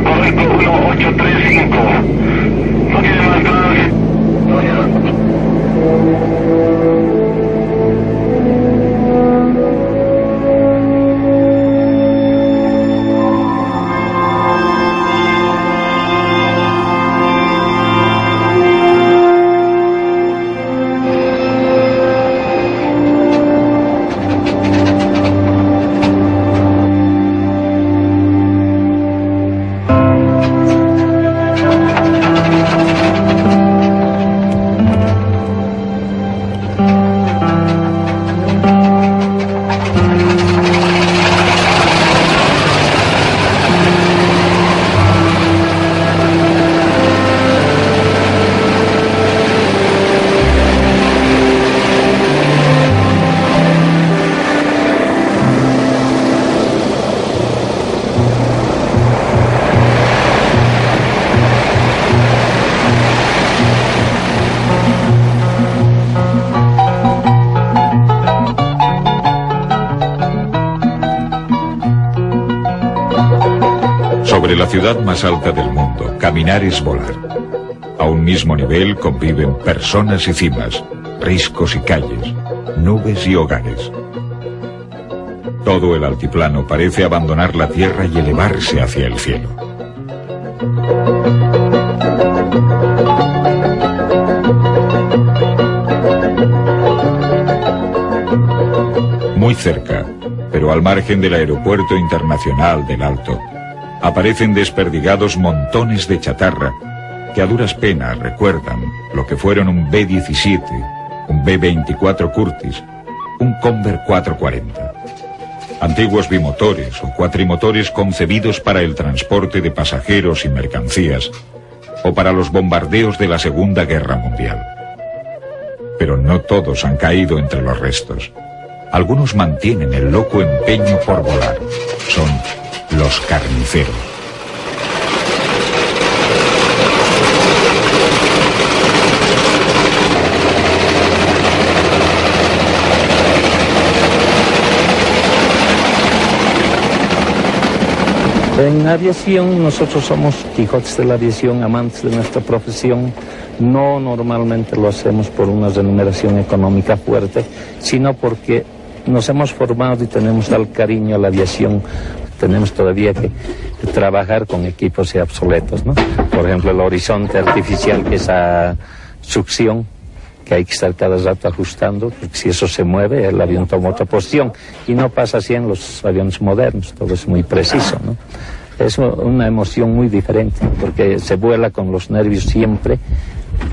correcto, 1835. No tiene más atrás. No, ya. Sobre la ciudad más alta del mundo, caminar es volar. A un mismo nivel conviven personas y cimas, riscos y calles, nubes y hogares. Todo el altiplano parece abandonar la tierra y elevarse hacia el cielo. Muy cerca, pero al margen del aeropuerto internacional del Alto, aparecen desperdigados montones de chatarra que a duras penas recuerdan lo que fueron un B-17, un B-24 Curtiss, un Convair 440. Antiguos bimotores o cuatrimotores concebidos para el transporte de pasajeros y mercancías o para los bombardeos de la Segunda Guerra Mundial. Pero no todos han caído entre los restos. Algunos mantienen el loco empeño por volar. Son los carniceros. En aviación nosotros somos Quijotes de la aviación, amantes de nuestra profesión. No normalmente lo hacemos por una remuneración económica fuerte, sino porque nos hemos formado y tenemos tal cariño a la aviación. Tenemos todavía que trabajar con equipos ya obsoletos, ¿no? Por ejemplo, el horizonte artificial, que es a succión, que hay que estar cada rato ajustando, porque si eso se mueve, el avión toma otra posición. Y no pasa así en los aviones modernos, todo es muy preciso, ¿no? Es una emoción muy diferente, porque se vuela con los nervios siempre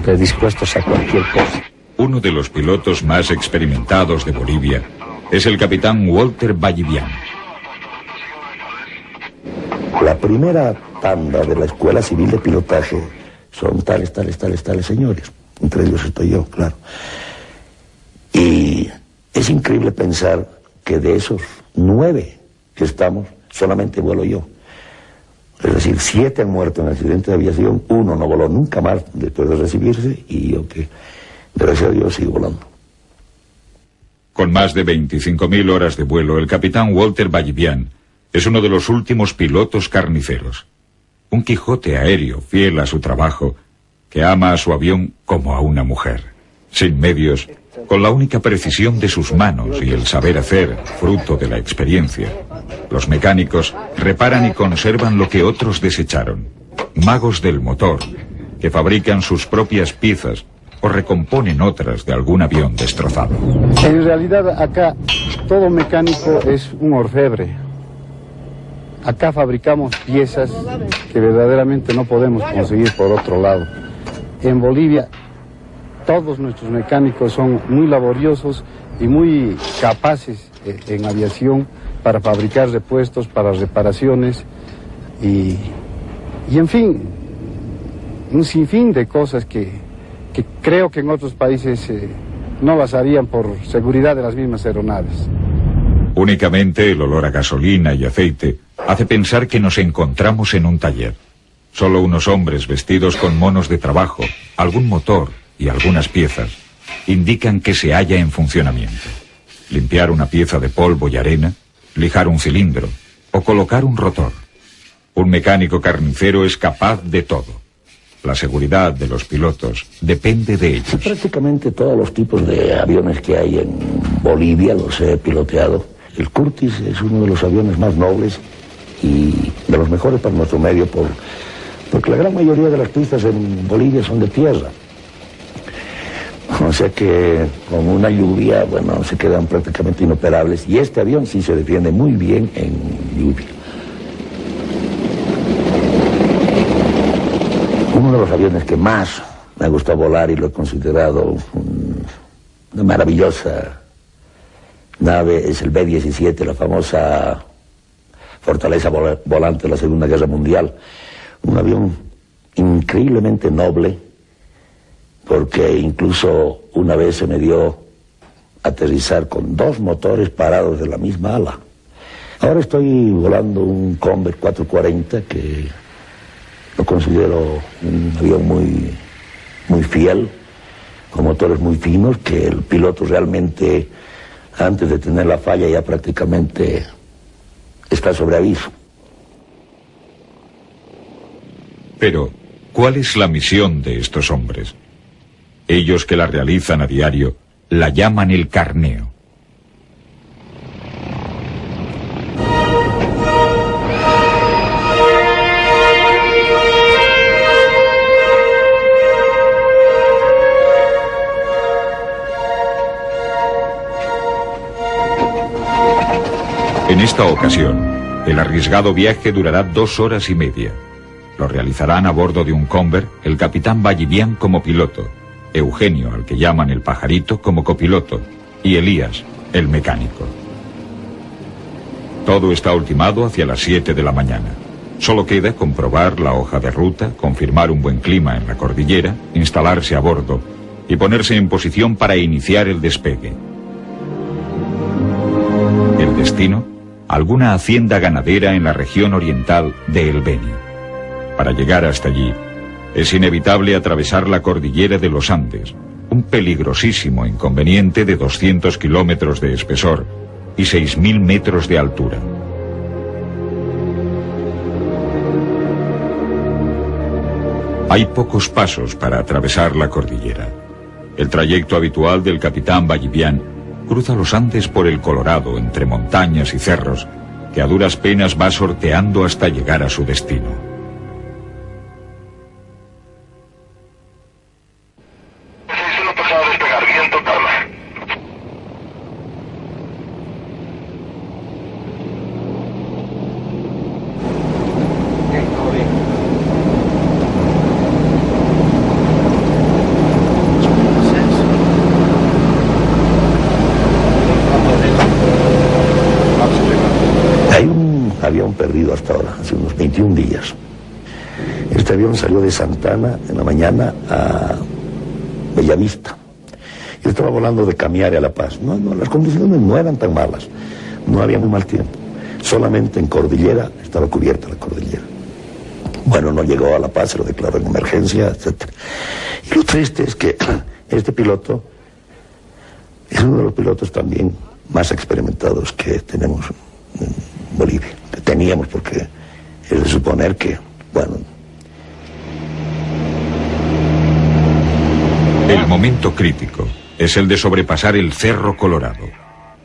predispuestos a cualquier cosa. Uno de los pilotos más experimentados de Bolivia es el capitán Walter Vallivian. La primera tanda de la Escuela Civil de Pilotaje son tales señores. Entre ellos estoy yo, claro. Y es increíble pensar que de esos 9 que estamos, solamente vuelo yo. Es decir, 7 han muerto en accidente de aviación, 1 no voló nunca más después de recibirse, y yo que, gracias a Dios, sigo volando. Con más de 25.000 horas de vuelo, el capitán Walter Vallivian es uno de los últimos pilotos carniceros. Un Quijote aéreo, fiel a su trabajo, que ama a su avión como a una mujer. Sin medios, con la única precisión de sus manos y el saber hacer, fruto de la experiencia. Los mecánicos reparan y conservan lo que otros desecharon. Magos del motor, que fabrican sus propias piezas o recomponen otras de algún avión destrozado. En realidad acá todo mecánico es un orfebre. Acá fabricamos piezas que verdaderamente no podemos conseguir por otro lado. En Bolivia todos nuestros mecánicos son muy laboriosos y muy capaces en aviación para fabricar repuestos, para reparaciones y en fin, un sinfín de cosas que creo que en otros países no las harían por seguridad de las mismas aeronaves. Únicamente el olor a gasolina y aceite hace pensar que nos encontramos en un taller. Solo unos hombres vestidos con monos de trabajo, algún motor y algunas piezas indican que se halla en funcionamiento. Limpiar una pieza de polvo y arena, lijar un cilindro o colocar un rotor. Un mecánico carnicero es capaz de todo. La seguridad de los pilotos depende de ellos. Prácticamente todos los tipos de aviones que hay en Bolivia los he piloteado. El Curtiss es uno de los aviones más nobles y de los mejores para nuestro medio porque la gran mayoría de las pistas en Bolivia son de tierra. O sea que con una lluvia, bueno, se quedan prácticamente inoperables. Y este avión sí se defiende muy bien en lluvia. Uno de los aviones que más me ha gustado volar y lo he considerado una maravillosa nave es el B-17, la famosa fortaleza volante de la Segunda Guerra Mundial. Un avión increíblemente noble, porque incluso una vez se me dio aterrizar con 2 motores parados de la misma ala. Ahora estoy volando un Convair 440 que lo considero un avión muy fiel, con motores muy finos, que el piloto realmente, antes de tener la falla, ya prácticamente está sobre aviso. Pero, ¿cuál es la misión de estos hombres? Ellos que la realizan a diario, la llaman el carneo. En esta ocasión, el arriesgado viaje durará 2 horas y media. Lo realizarán a bordo de un Convair el capitán Vallivian como piloto, Eugenio, al que llaman el pajarito, como copiloto, y Elías, el mecánico. Todo está ultimado hacia las 7 de la mañana. Solo queda comprobar la hoja de ruta, confirmar un buen clima en la cordillera, instalarse a bordo y ponerse en posición para iniciar el despegue. El destino: alguna hacienda ganadera en la región oriental de El Beni. Para llegar hasta allí, es inevitable atravesar la cordillera de los Andes, un peligrosísimo inconveniente de 200 kilómetros de espesor y 6.000 metros de altura. Hay pocos pasos para atravesar la cordillera. El trayecto habitual del capitán Vallivian cruza los Andes por el Colorado, entre montañas y cerros, que a duras penas va sorteando hasta llegar a su destino. Perdido hasta ahora, hace unos 21 días. Este avión salió de Santana en la mañana a Bellavista. Yo estaba volando de Camiare a La Paz. No, las condiciones no eran tan malas. No había muy mal tiempo. Solamente en cordillera estaba cubierta la cordillera. Bueno, no llegó a La Paz, se lo declaró en emergencia, etc. Y lo triste es que este piloto es uno de los pilotos también más experimentados que tenemos en Bolivia. Que teníamos, porque es de suponer que, bueno... El momento crítico es el de sobrepasar el Cerro Colorado.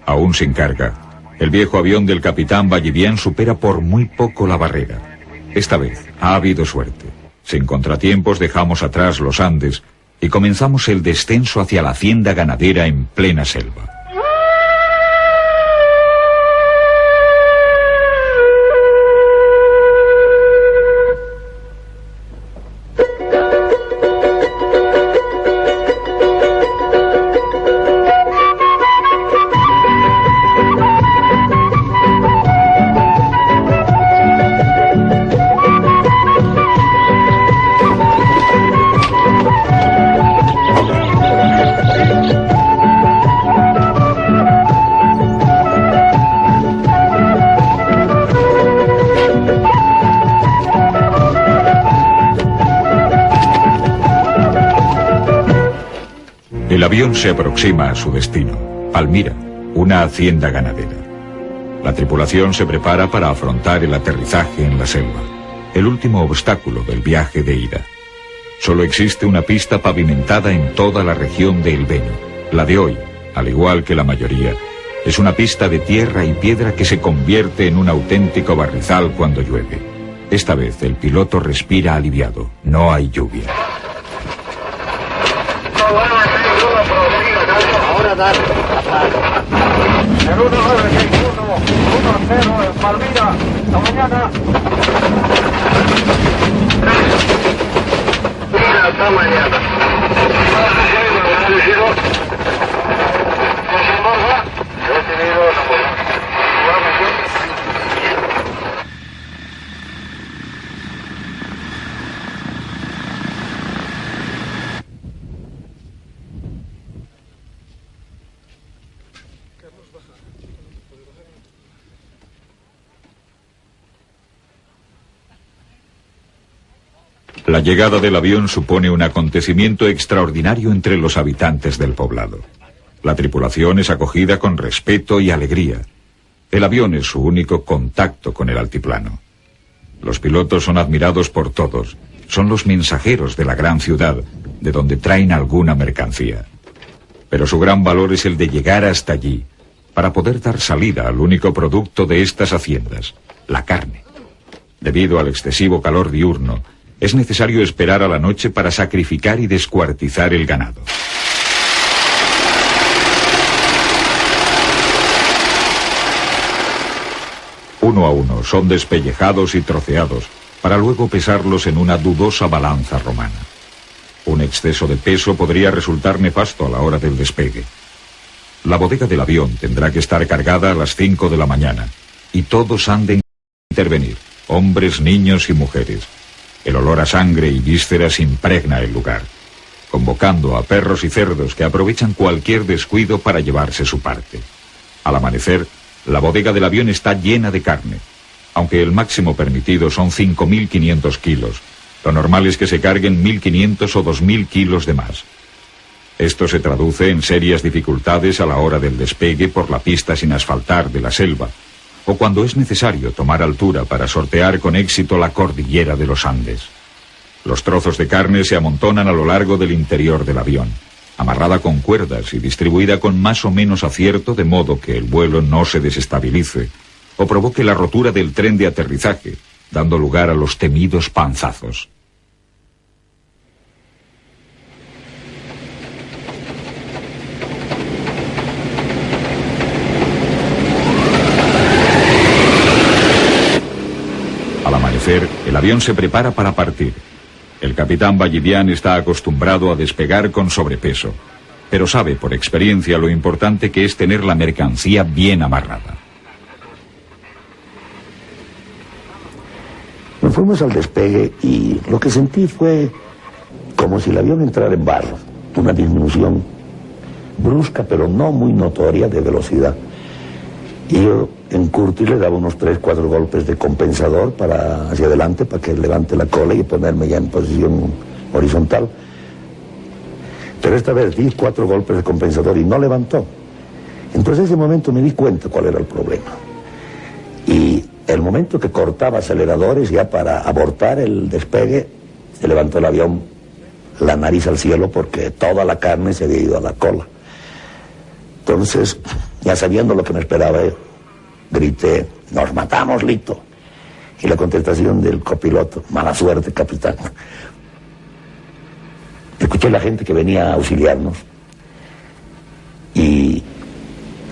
Aún sin carga, el viejo avión del capitán Vallivian supera por muy poco la barrera. Esta vez ha habido suerte. Sin contratiempos dejamos atrás los Andes y comenzamos el descenso hacia la hacienda ganadera en plena selva. El avión se aproxima a su destino, Palmira, una hacienda ganadera. La tripulación se prepara para afrontar el aterrizaje en la selva. el último obstáculo del viaje de ida. Solo existe una pista pavimentada en toda la región de El Beni. La de hoy, al igual que la mayoría, es una pista de tierra y piedra que se convierte en un auténtico barrizal cuando llueve. Esta vez el piloto respira aliviado. No hay lluvia. Ahora dale. El 1961, 1-0 en Palmira. Hasta mañana. Hasta mañana. La llegada del avión supone un acontecimiento extraordinario entre los habitantes del poblado. La tripulación es acogida con respeto y alegría. El avión es su único contacto con el altiplano. Los pilotos son admirados por todos. Son los mensajeros de la gran ciudad, de donde traen alguna mercancía. Pero su gran valor es el de llegar hasta allí, para poder dar salida al único producto de estas haciendas, la carne. Debido al excesivo calor diurno, es necesario esperar a la noche para sacrificar y descuartizar el ganado. Uno a uno son despellejados y troceados para luego pesarlos en una dudosa balanza romana. Un exceso de peso podría resultar nefasto a la hora del despegue. La bodega del avión tendrá que estar cargada a las 5 de la mañana y todos han de intervenir, hombres, niños y mujeres. El olor a sangre y vísceras impregna el lugar, convocando a perros y cerdos que aprovechan cualquier descuido para llevarse su parte. Al amanecer, la bodega del avión está llena de carne. Aunque el máximo permitido son 5.500 kilos, lo normal es que se carguen 1.500 o 2.000 kilos de más. Esto se traduce en serias dificultades a la hora del despegue por la pista sin asfaltar de la selva, o cuando es necesario tomar altura para sortear con éxito la cordillera de los Andes. Los trozos de carne se amontonan a lo largo del interior del avión, amarrada con cuerdas y distribuida con más o menos acierto de modo que el vuelo no se desestabilice o provoque la rotura del tren de aterrizaje, dando lugar a los temidos panzazos. Al amanecer, el avión se prepara para partir. El capitán Vallivian está acostumbrado a despegar con sobrepeso, pero sabe por experiencia lo importante que es tener la mercancía bien amarrada. Nos fuimos al despegue y lo que sentí fue como si el avión entrara en barro, una disminución brusca pero no muy notoria de velocidad. Y yo en Curtis le daba unos 3-4 golpes de compensador hacia adelante para que levante la cola y ponerme ya en posición horizontal. Pero esta vez di 4 golpes de compensador y no levantó. Entonces en ese momento me di cuenta cuál era el problema. Y el momento que cortaba aceleradores ya para abortar el despegue, se levantó el avión, la nariz al cielo, porque toda la carne se había ido a la cola. Entonces, ya sabiendo lo que me esperaba, grité: "¡Nos matamos, Lito!". Y la contestación del copiloto: "Mala suerte, capitán". Escuché a la gente que venía a auxiliarnos y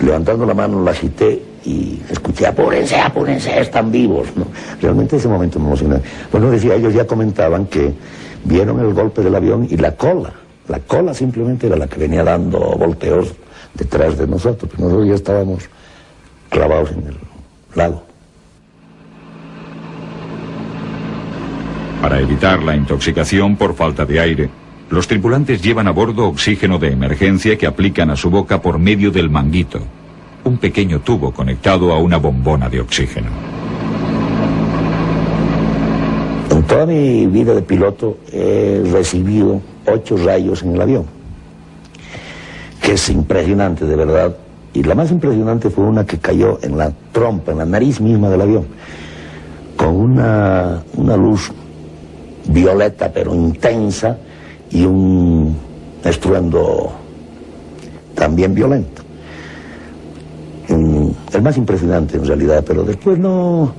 levantando la mano la agité y escuché: "Apúrense, apúrense, están vivos", ¿no? Realmente ese momento me emocionó. Bueno, decía, ellos ya comentaban que vieron el golpe del avión y la cola simplemente era la que venía dando volteos detrás de nosotros, pero nosotros ya estábamos clavados en el lago. Para evitar la intoxicación por falta de aire, los tripulantes llevan a bordo oxígeno de emergencia que aplican a su boca por medio del manguito, un pequeño tubo conectado a una bombona de oxígeno. En toda mi vida de piloto he recibido 8 rayos en el avión, que es impresionante de verdad. Y la más impresionante fue una que cayó en la trompa, en la nariz misma del avión. con una luz violeta pero intensa y un estruendo también violento. El más impresionante en realidad, pero después no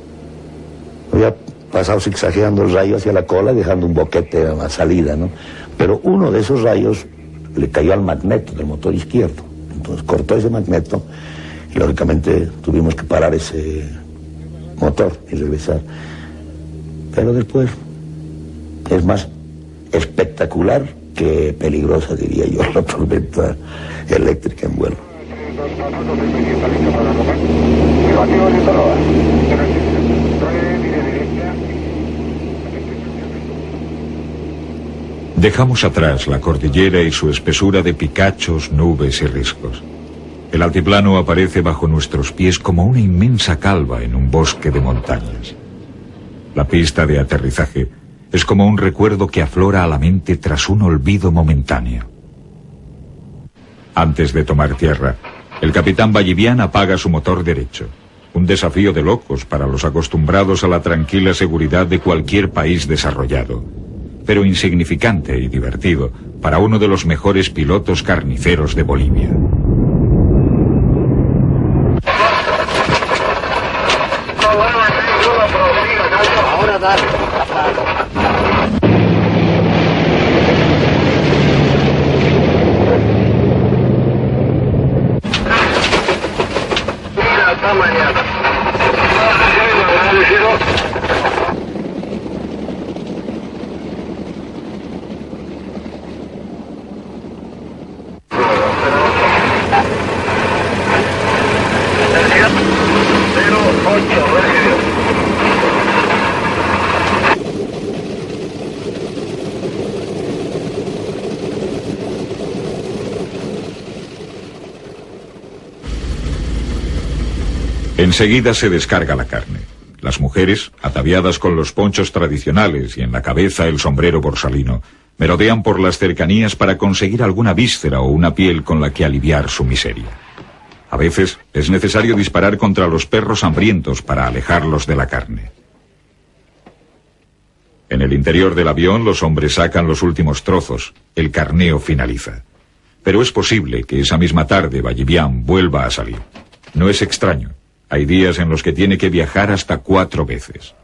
había pasado zigzagueando el rayo hacia la cola, dejando un boquete a la salida, ¿no? Pero uno de esos rayos le cayó al magneto del motor izquierdo, entonces cortó ese magneto y lógicamente tuvimos que parar ese motor y regresar. Pero después es más espectacular que peligrosa, diría yo, la tormenta eléctrica en vuelo. Dejamos atrás la cordillera y su espesura de picachos, nubes y riscos. El altiplano aparece bajo nuestros pies como una inmensa calva en un bosque de montañas. La pista de aterrizaje es como un recuerdo que aflora a la mente tras un olvido momentáneo. Antes de tomar tierra, el capitán Ballivián apaga su motor derecho. Un desafío de locos para los acostumbrados a la tranquila seguridad de cualquier país desarrollado, pero insignificante y divertido para uno de los mejores pilotos carniceros de Bolivia. Ahora dale. Hasta mañana. Enseguida se descarga la carne. Las mujeres, ataviadas con los ponchos tradicionales y en la cabeza el sombrero borsalino, merodean por las cercanías para conseguir alguna víscera o una piel con la que aliviar su miseria. A veces es necesario disparar contra los perros hambrientos para alejarlos de la carne. En el interior del avión los hombres sacan los últimos trozos, el carneo finaliza. Pero es posible que esa misma tarde Ballivián vuelva a salir. No es extraño. Hay días en los que tiene que viajar hasta 4 veces.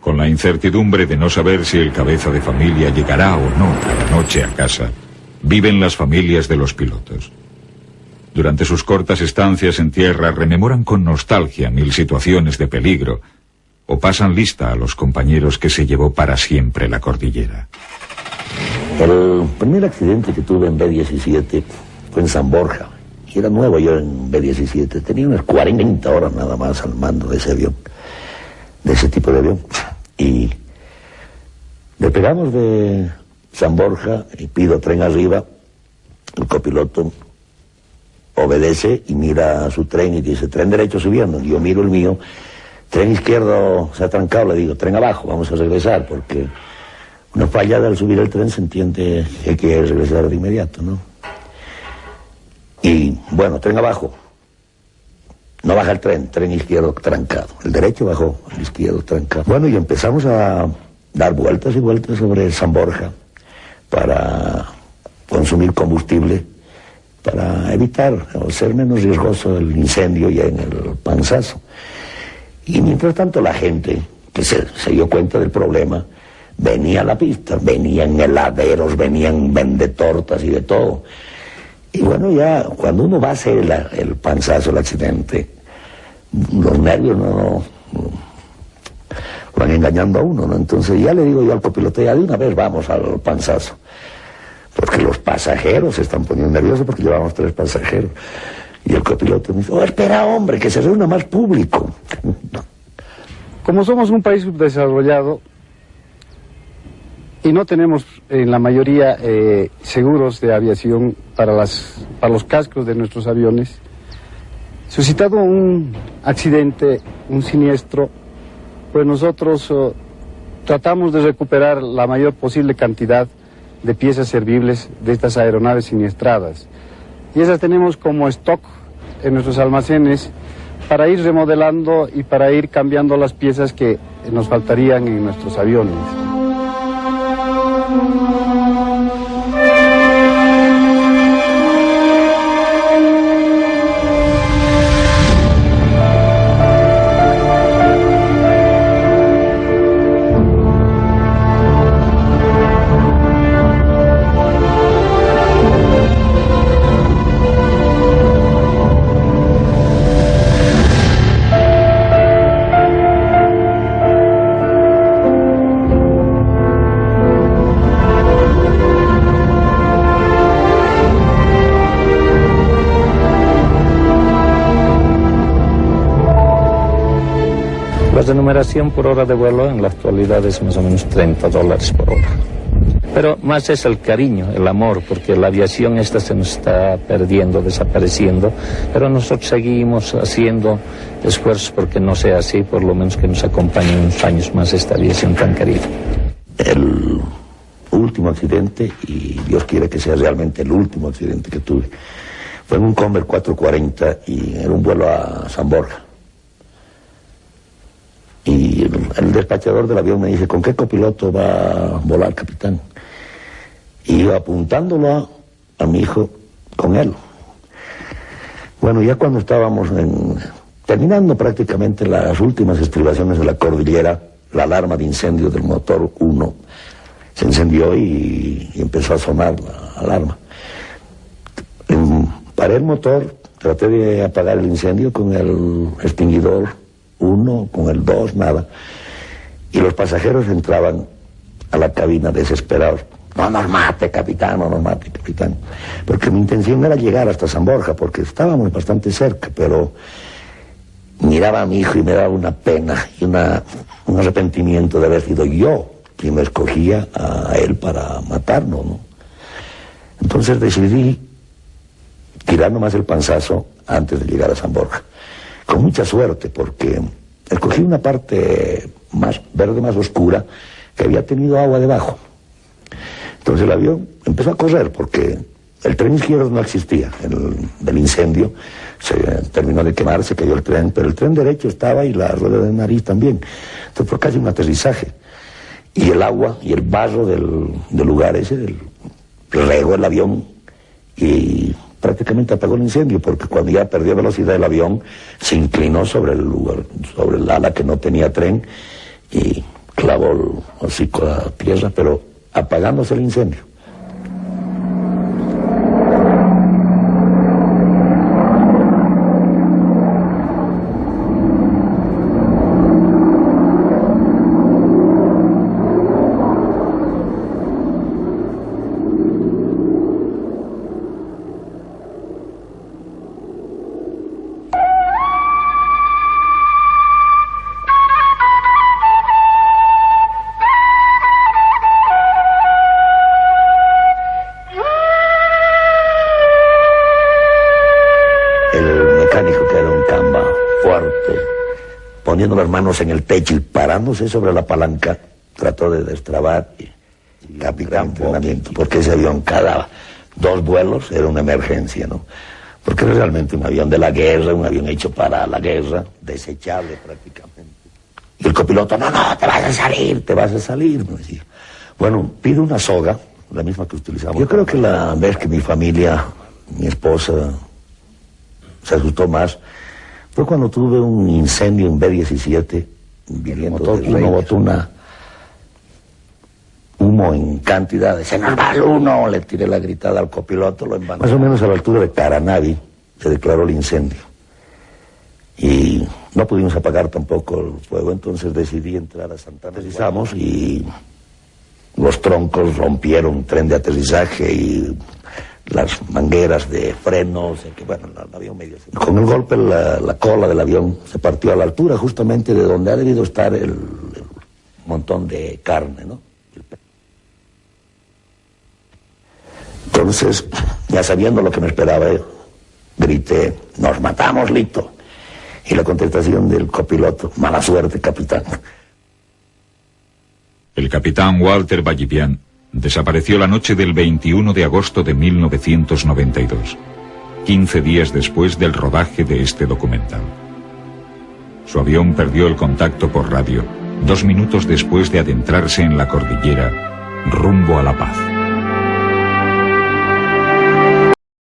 Con la incertidumbre de no saber si el cabeza de familia llegará o no a la noche a casa, viven las familias de los pilotos. Durante sus cortas estancias en tierra rememoran con nostalgia 1000 situaciones de peligro o pasan lista a los compañeros que se llevó para siempre la cordillera. El primer accidente que tuve en B-17 fue en San Borja. Y era nuevo yo en B-17. Tenía unas 40 horas nada más al mando de ese avión, de ese tipo de avión. Y despegamos de San Borja y pido tren arriba. El copiloto obedece y mira su tren y dice, tren derecho subiendo. Y yo miro el mío, tren izquierdo se ha trancado, le digo, tren abajo, vamos a regresar, porque una fallada al subir el tren se entiende que hay que regresar de inmediato, ¿no? Y bueno, tren abajo. No baja el tren izquierdo trancado. El derecho bajó, el izquierdo trancado. Bueno, y empezamos a dar vueltas y vueltas sobre San Borja para consumir combustible, para evitar o ser menos riesgoso el incendio ya en el Panzazo. Y mientras tanto la gente, que se dio cuenta del problema, venía a la pista, venían heladeros, venían vendetortas y de todo. Y bueno, ya cuando uno va a hacer el Panzazo, el accidente, los nervios no van engañando a uno, ¿no? Entonces ya le digo yo al copiloto, ya de una vez vamos al Panzazo. porque los pasajeros se están poniendo nerviosos porque llevamos 3 pasajeros. Y el copiloto me dice, oh, espera hombre, que se reúna más público. Como somos un país subdesarrollado y no tenemos en la mayoría seguros de aviación para los cascos de nuestros aviones, suscitado un accidente, un siniestro, pues nosotros tratamos de recuperar la mayor posible cantidad de piezas servibles de estas aeronaves siniestradas. Y esas tenemos como stock en nuestros almacenes para ir remodelando y para ir cambiando las piezas que nos faltarían en nuestros aviones. La remuneración por hora de vuelo en la actualidad es más o menos $30 por hora. Pero más es el cariño, el amor, porque la aviación esta se nos está perdiendo, desapareciendo, pero nosotros seguimos haciendo esfuerzos porque no sea así, por lo menos que nos acompañe unos años más esta aviación tan querida. El último accidente, y Dios quiere que sea realmente el último accidente que tuve, fue en un Convair 440 y era un vuelo a San Borja. Y el despachador del avión me dice, ¿con qué copiloto va a volar, capitán? Y yo apuntándolo a mi hijo con él. Bueno, ya cuando estábamos terminando prácticamente las últimas estribaciones de la cordillera, la alarma de incendio del motor 1 se encendió y empezó a sonar la alarma. Paré el motor, traté de apagar el incendio con el extinguidor 1, con el 2, nada. Y los pasajeros entraban a la cabina desesperados. No nos mate, capitán, no nos mate, capitán. Porque mi intención era llegar hasta San Borja, porque estábamos bastante cerca, pero miraba a mi hijo y me daba una pena y un arrepentimiento de haber sido yo quien me escogía a él para matarnos, ¿no? Entonces decidí tirar nomás el panzazo antes de llegar a San Borja. Con mucha suerte, porque escogí una parte más verde, más oscura, que había tenido agua debajo. Entonces el avión empezó a correr, porque el tren izquierdo no existía. Del incendio se terminó de quemar, se cayó el tren, pero el tren derecho estaba y la rueda de nariz también. Entonces fue casi un aterrizaje. Y el agua y el barro del lugar ese, regó el avión y prácticamente apagó el incendio, porque cuando ya perdió velocidad el avión se inclinó sobre el lugar, sobre el ala que no tenía tren y clavó el hocico a la tierra, pero apagándose el incendio. Poniendo las manos en el techo y parándose sobre la palanca, trató de destrabar y aplicar entrenamiento, porque ese avión cada 2 vuelos era una emergencia, ¿no? Porque era realmente un avión de la guerra, un avión hecho para la guerra, desechable prácticamente. Y el copiloto, no, te vas a salir, me decía. Bueno, pide una soga, la misma que utilizamos. Yo creo que la vez que mi familia, mi esposa, se asustó más, fue cuando tuve un incendio en B-17, viniendo uno botó humo en cantidad, se nos va el uno, le tiré la gritada al copiloto, lo embanó. Más o menos a la altura de Caranavi se declaró el incendio. Y no pudimos apagar tampoco el fuego, entonces decidí entrar a Santana. Precisamos y los troncos rompieron tren de aterrizaje y las mangueras de frenos, que bueno, el avión medio... Con el golpe la cola del avión se partió a la altura justamente de donde ha debido estar el montón de carne, ¿no? Entonces, ya sabiendo lo que me esperaba, grité, nos matamos, Lito. Y la contestación del copiloto, mala suerte, capitán. El capitán Walter Ballivián desapareció la noche del 21 de agosto de 1992, 15 días después del rodaje de este documental. Su avión perdió el contacto por radio 2 minutos después de adentrarse en la cordillera rumbo a La Paz.